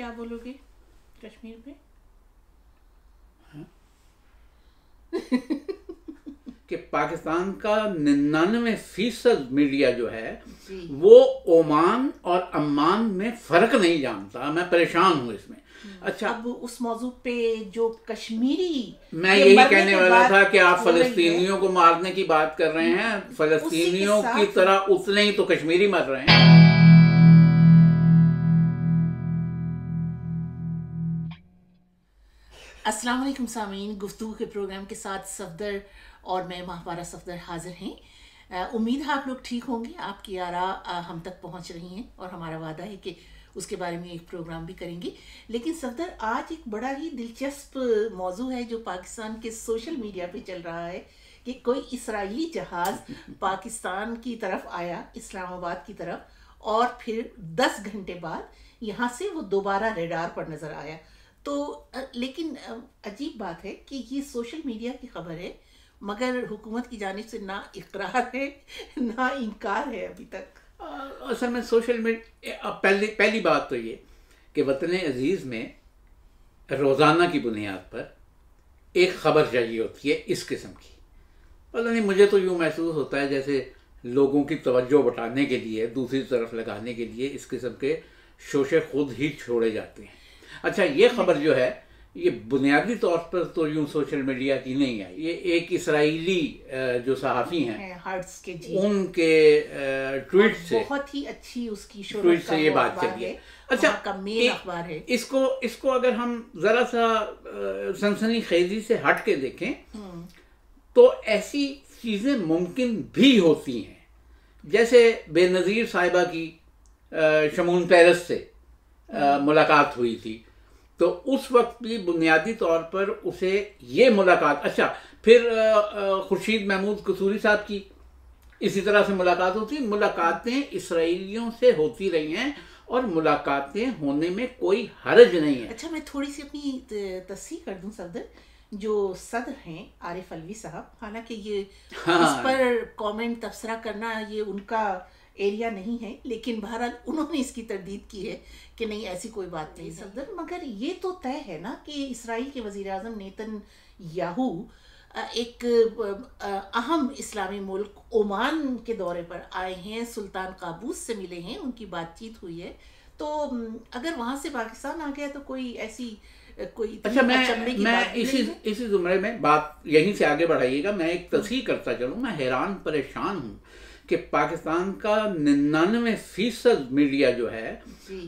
क्या बोलोगे कश्मीर पे? कि पाकिस्तान का 99% मीडिया जो है जी। वो ओमान और अम्मान में फर्क नहीं जानता। मैं परेशान हूँ इसमें। अच्छा, अब उस मौजू पे जो कश्मीरी मैं के यही मरने कहने के वाला बाद था कि आप हो रही है, फलस्तीनियों को मारने की बात कर रहे हैं, फलस्तीनियों उसी के की साथ तरह उतने ही तो कश्मीरी मर रहे हैं। अस्सलाम वालेकुम सामीन, गुफ्तगू के प्रोग्राम के साथ सफदर और मैं माहवारा सफदर हाजिर हैं। उम्मीद है आप लोग ठीक होंगे। आपकी आरा हम तक पहुंच रही हैं और हमारा वादा है कि उसके बारे में एक प्रोग्राम भी करेंगे। लेकिन सफदर, आज एक बड़ा ही दिलचस्प मौजू है जो पाकिस्तान के सोशल मीडिया पे चल रहा है कि कोई इसराइली जहाज़ पाकिस्तान की तरफ आया, इस्लामाबाद की तरफ, और फिर 10 घंटे बाद यहाँ से वो दोबारा रेडार पर नज़र आया। तो लेकिन अजीब बात है कि ये सोशल मीडिया की खबर है, मगर हुकूमत की जानिब से ना इकरार है ना इनकार है अभी तक। असल में सोशल मीडिया, पहली बात तो ये कि वतन अजीज़ में रोज़ाना की बुनियाद पर एक ख़बर चाहिए होती है इस किस्म की। पता नहीं, मुझे तो यूँ महसूस होता है जैसे लोगों की तवज्जो बटाने के लिए, दूसरी तरफ लगाने के लिए इस किस्म के शोशे खुद ही छोड़े जाते हैं। अच्छा, ये खबर जो है ये बुनियादी तौर पर तो यूं सोशल मीडिया की नहीं है। ये एक इसराइली जो सहाफ़ी हैं हर्ट्स के जी, उनके ट्वीट से, बहुत ही अच्छी उसकी ट्वीट से ये बात चली है। अच्छा, का मेन अखबार है। इसको अगर हम ज़रा सा सनसनी खेजी से हट के देखें तो ऐसी चीज़ें मुमकिन भी होती हैं। जैसे बेनज़ीर साहिबा की शमून पेरस से मुलाकात हुई थी, तो उस वक्त भी बुनियादी तौर पर उसे ये मुलाकात, अच्छा फिर खुर्शीद महमूद कसूरी साहब की इसी तरह से मुलाकात होती। मुलाकातें इसराइलियों से होती रही हैं और मुलाकातें होने में कोई हर्ज नहीं है। अच्छा, मैं थोड़ी सी अपनी तस्सीह कर दूं सफदर, जो सदर हैं आरिफ अलवी साहब, हालांकि ये इस पर कमेंट तबसरा करना ये उनका एरिया नहीं है, लेकिन बहरहाल उन्होंने इसकी तरदीद की है कि नहीं, ऐसी कोई बात नहीं सफदर। मगर ये तो तय है ना कि इसराइल के वज़ीर आज़म नेतन याहू एक अहम इस्लामी मुल्क ओमान के दौरे पर आए हैं, सुल्तान काबूस से मिले हैं, उनकी बातचीत हुई है। तो अगर वहाँ से पाकिस्तान आ गया तो कोई ऐसी कोई, अच्छा, मैं इसी जुमरे में बात यहीं से आगे बढ़ाइएगा। मैं एक तस्हीह करता चलूँ, मैं हैरान परेशान हूँ कि पाकिस्तान का 99% मीडिया जो है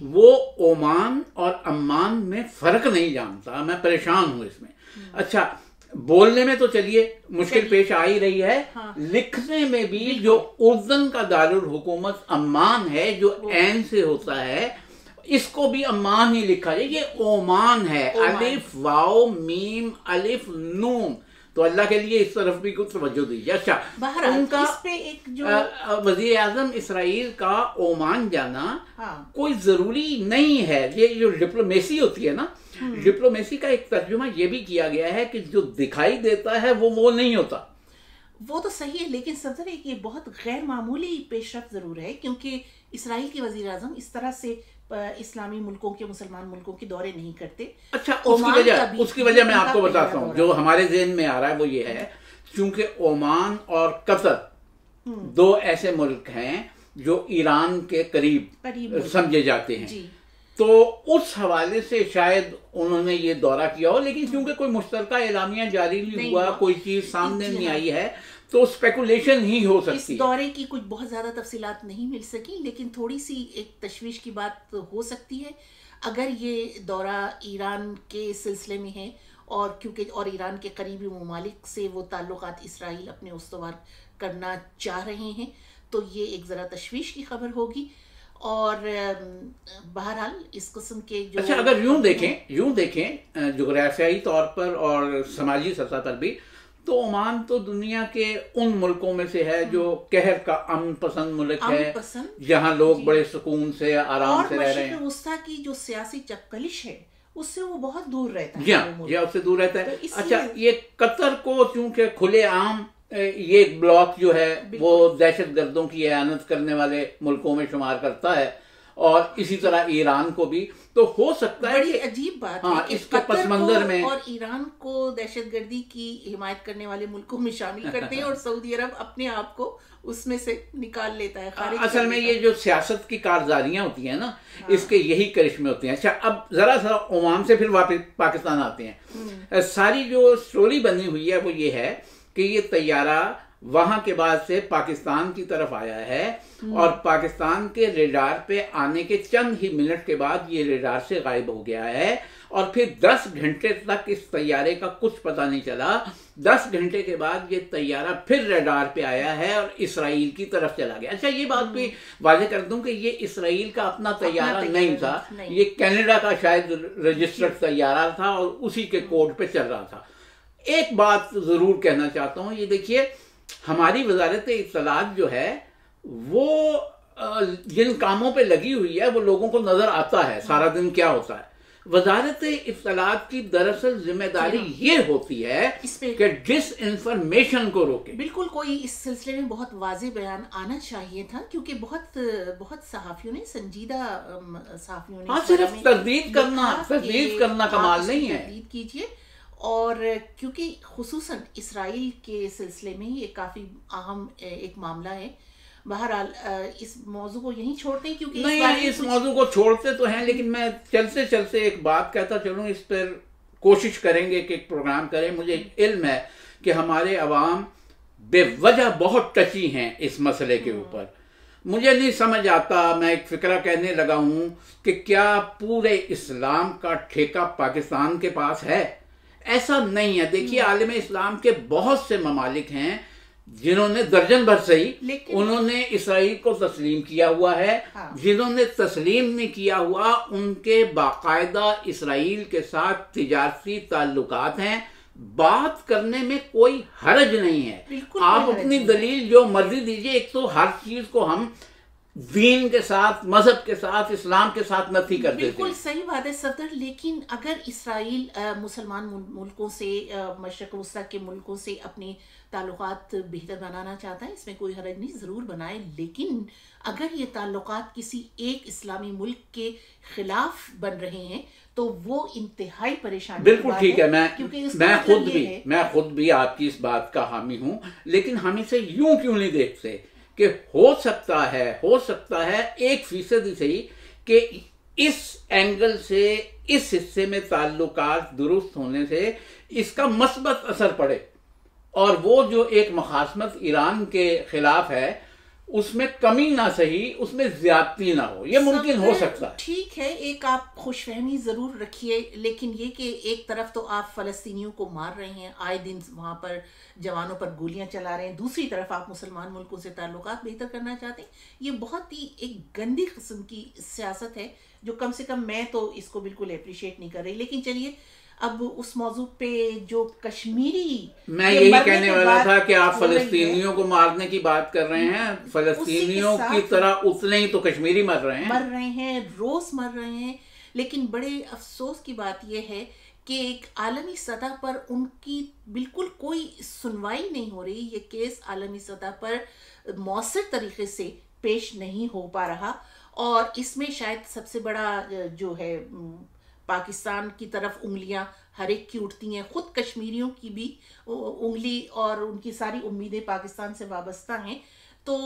वो ओमान और अम्मान में फ़र्क नहीं जानता। मैं परेशान हूँ इसमें। अच्छा, बोलने में तो चलिए मुश्किल पेश आ ही रही है, हाँ। लिखने में भी जो उर्दन का दारुल हुकूमत अम्मान है, जो ऐन से होता है, इसको भी अम्मान ही लिखा है। ये ओमान है, अलिफ वाओ मीम अलिफ नून। तो अल्लाह के लिए इस तरफ भी कुछ तवज्जो दीजिए। अच्छा, उनका इस पे एक जो वज़ीर आज़म इसराइल का ओमान जाना, हाँ। कोई ज़रूरी नहीं है। ये जो डिप्लोमेसी होती है ना, डिप्लोमेसी का एक तर्जुमा ये भी किया गया है कि जो दिखाई देता है वो नहीं होता। वो तो सही है, लेकिन सदर एक ये बहुत गैर मामूली पेशरफ ज़रूर है, क्योंकि इसराइल के वज़ीर आज़म इस तरह से इस्लामी मुल्कों के, मुसलमान मुल्कों के दौरे नहीं करते। अच्छा, उसकी वजह मैं आपको बताता हूँ। जो हमारे ज़हन में आ रहा है वो ये है, क्योंकि ओमान और कतर दो ऐसे मुल्क हैं जो ईरान के करीब समझे जाते हैं, तो उस हवाले से शायद उन्होंने ये दौरा किया हो। लेकिन क्योंकि कोई मुश्तरका एलामिया जारी नहीं हुआ, कोई चीज़ सामने नहीं आई है, तो स्पेकुलेशन ही हो सकती है। इस दौरे की कुछ बहुत ज़्यादा तफसीलात नहीं मिल सकी, लेकिन थोड़ी सी एक तशवीश की बात हो सकती है अगर ये दौरा ईरान के सिलसिले में है, और क्योंकि और ईरान के करीबी ममालिक से वो ताल्लुकात इसराइल अपने उस्तवार करना चाह रहे हैं, तो ये एक ज़रा तशवीश की खबर होगी। और बहरहाल इस किस्म के जो, अच्छा, अगर यूं देखें जोग्राफियाई तौर पर और समाजी सतह पर भी, तो ओमान तो दुनिया के उन मुल्कों में से है जो कहर का अमन पसंद मुल्क है, जहां लोग बड़े सुकून से आराम से रह रहे हैं। वस्ता की जो सियासी चपकलिश है उससे वो बहुत दूर रहता है। जी, उससे दूर रहता है। अच्छा, ये कतर को चूंकि खुले आम ये ब्लॉक जो है वो दहशत गर्दों की एआनत करने वाले मुल्कों में शुमार करता है, और इसी तरह ईरान को भी। तो हो सकता है बड़ी अजीब बात हाँ, है कि इसके कतर पसमंजर में और ईरान को दहशतगर्दी की हिमायत करने वाले मुल्कों में शामिल करते हैं और सऊदी अरब अपने आप को उसमें से निकाल लेता है, खारिज असल में ये जो सियासत की कारजारियां होती हैं ना, इसके यही करिश्मे होते हैं। अच्छा, अब जरा सा ओमान से फिर वापस पाकिस्तान आते हैं। सारी जो स्टोरी बनी हुई है वो ये है कि ये तैयारा वहां के बाद से पाकिस्तान की तरफ आया है और पाकिस्तान के रेडार पे आने के चंद ही मिनट के बाद ये रेडार से गायब हो गया है और फिर 10 घंटे तक इस तैयारे का कुछ पता नहीं चला। 10 घंटे के बाद ये तैयारा फिर रेडार पे आया है और इसराइल की तरफ चला गया। अच्छा, ये बात भी वाजे कर दूं कि ये इसराइल का अपना तैयारा नहीं था, ये कनाडा का शायद रजिस्टर्ड तैयारा था और उसी के कोड पे चल रहा था। एक बात जरूर कहना चाहता हूं, ये देखिए, हमारी वजारत इत्तलात जो है वो जिन कामों पे लगी हुई है वो लोगों को नजर आता है सारा दिन क्या होता है। वजारत इत्तलात की दरअसल जिम्मेदारी ये होती है कि डिस इंफॉर्मेशन को रोके। बिल्कुल, कोई इस सिलसिले में बहुत वाज़ेह बयान आना चाहिए था क्योंकि बहुत सहाफियों ने, संजीदा सहाफियों ने, हाँ, सिर्फ तर्दीद करना कमाल नहीं है। तर्दीद कीजिए, और क्योंकि खुसूसन इसराइल के सिलसिले में ये काफ़ी अहम एक मामला है। बहरहाल इस मौजू को यहीं छोड़ते हैं क्योंकि नहीं, इस मौजू को छोड़ते तो हैं, लेकिन मैं चलते चलते एक बात कहता चलूँ, इस पर कोशिश करेंगे कि एक प्रोग्राम करें। मुझे इल्म है कि हमारे अवाम बेवजह बहुत टची हैं इस मसले के ऊपर। मुझे नहीं समझ आता, मैं एक फिक्रा कहने लगा हूँ कि क्या पूरे इस्लाम का ठेका पाकिस्तान के पास है? ऐसा नहीं है। देखिए, आलिम इस्लाम के बहुत से ममालिक हैं जिन्होंने दर्जन भर सही उन्होंने इसराइल को तस्लीम किया हुआ है। हाँ। जिन्होंने तस्लीम नहीं किया हुआ उनके बाकायदा इसराइल के साथ तिजारती ताल्लुकात हैं। बात करने में कोई हर्ज नहीं है। आप अपनी दलील जो मर्जी दीजिए। एक तो हर चीज को हम दीन के साथ, मजहब के साथ, इस्लाम के साथ नफी कर देते हैं। बिल्कुल सही बात है सफदर, लेकिन अगर इसराइल मुसलमान मुल्कों से, मशरक़ वस्ता के मुल्कों से अपने ताल्लुकात बेहतर बनाना चाहता है, इसमें कोई हरज नहीं, ज़रूर बनाए। लेकिन अगर ये ताल्लुकात किसी एक इस्लामी मुल्क के खिलाफ बन रहे हैं तो वो इंतहाई परेशानी। बिल्कुल ठीक है, मैं खुद भी आपकी इस बात का हामी हूँ, लेकिन हम इसे यूं क्यों नहीं देखते कि हो सकता है 1% ही सही कि इस एंगल से, इस हिस्से में ताल्लुकात दुरुस्त होने से इसका मस्बत असर पड़े और वो जो एक मुखासमत ईरान के खिलाफ है उसमें कमी ना सही, उसमें ज्यादती ना हो। ये मुमकिन हो सकता है। ठीक है, एक आप खुशफहमी जरूर रखिए, लेकिन ये कि एक तरफ तो आप फलस्तीनियों को मार रहे हैं, आए दिन वहां पर जवानों पर गोलियां चला रहे हैं, दूसरी तरफ आप मुसलमान मुल्कों से ताल्लुकात बेहतर करना चाहते हैं। ये बहुत ही एक गंदी किस्म की सियासत है जो कम से कम मैं तो इसको बिल्कुल अप्रिशिएट नहीं कर रही। लेकिन चलिए, अब उस मौजू पे जो कश्मीरी, मैं यही कहने वाला था कि आप फलस्तीनियों को मारने की बात कर रहे हैं, फलस्तीनियों की तरह उतने ही तो कश्मीरी मर रहे हैं, रोज मर रहे हैं। लेकिन बड़े अफसोस की बात यह है कि एक आलमी सतह पर उनकी बिल्कुल कोई सुनवाई नहीं हो रही। ये केस आलमी सतह पर मौसर तरीके से पेश नहीं हो पा रहा और इसमें शायद सबसे बड़ा जो है पाकिस्तान की तरफ उंगलियां हर एक की उठती हैं। खुद कश्मीरियों की भी उंगली और उनकी सारी उम्मीदें पाकिस्तान से वाबस्ता हैं। तो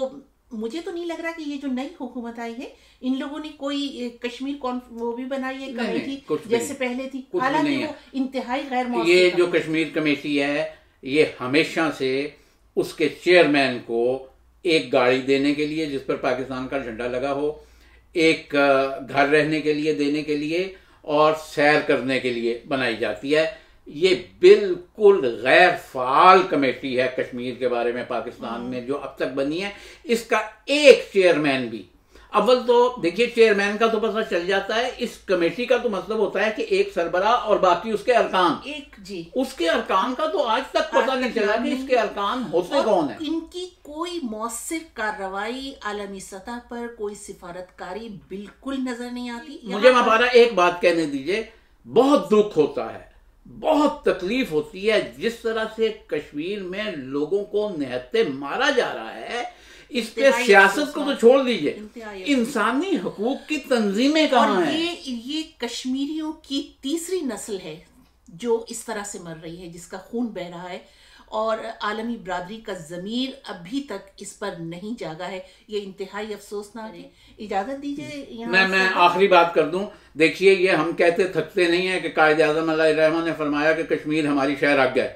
मुझे तो नहीं लग रहा कि ये जो नई हुकूमत आई है, इन लोगों ने कोई कश्मीर वो भी बनाई है कमेटी जैसे पहले थी, हालांकि वो इंतहाई गैर मौसम। ये जो कश्मीर कमेटी है ये हमेशा से उसके चेयरमैन को एक गाड़ी देने के लिए जिस पर पाकिस्तान का झंडा लगा हो, एक घर रहने के लिए देने के लिए और सैर करने के लिए बनाई जाती है। ये बिल्कुल गैर फाल कमेटी है कश्मीर के बारे में पाकिस्तान में जो अब तक बनी है। इसका एक चेयरमैन भी, अव्वल तो देखिए चेयरमैन का तो पता चल जाता है, इस कमेटी का तो मतलब होता है कि एक सरबराह और बाकी उसके अरकान। उसके अरकान का तो आज तक पता नहीं चला कि इसके अरकान होते कौन है। इनकी कोई मौसर कार्रवाई आलमी सतह पर, कोई सिफारतकारी बिल्कुल नजर नहीं आती। मुझे हमारा एक बात कहने दीजिए, बहुत दुख होता है, बहुत तकलीफ होती है जिस तरह से कश्मीर में लोगों को निहत्ते मारा जा रहा है। इस पे सियासत को तो छोड़ दीजिए, इंसानी हकूक की तंजीमें कहाँ हैं? ये कश्मीरियों की तीसरी नस्ल है जो इस तरह से मर रही है, जिसका खून बह रहा है, और आलमी बरादरी का ज़मीर अभी तक इस पर नहीं जागा है। ये इंतहाई अफसोसनाक है। इजाज़त दीजिए मैं आखिरी बात कर दूं। देखिए, ये हम कहते थकते नहीं है कि कायद आज़म अलैहिर्रहमा ने फरमाया कि कश्मीर हमारी शहरक है।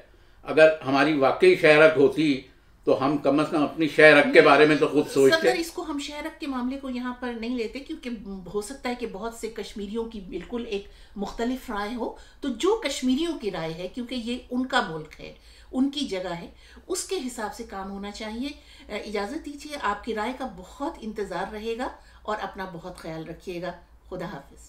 अगर हमारी वाकई शहरक होती तो हम कम से कम अपनी शहरक के बारे में तो खुद सोचते। इसको हम शहरक के मामले को यहाँ पर नहीं लेते, क्योंकि हो सकता है कि बहुत से कश्मीरियों की बिल्कुल एक मुख्तलिफ राय हो। तो जो कश्मीरियों की राय है, क्योंकि ये उनका मुल्क है, उनकी जगह है, उसके हिसाब से काम होना चाहिए। इजाज़त दीजिए, आपकी राय का बहुत इंतज़ार रहेगा और अपना बहुत ख्याल रखिएगा। खुदा हाफिज़।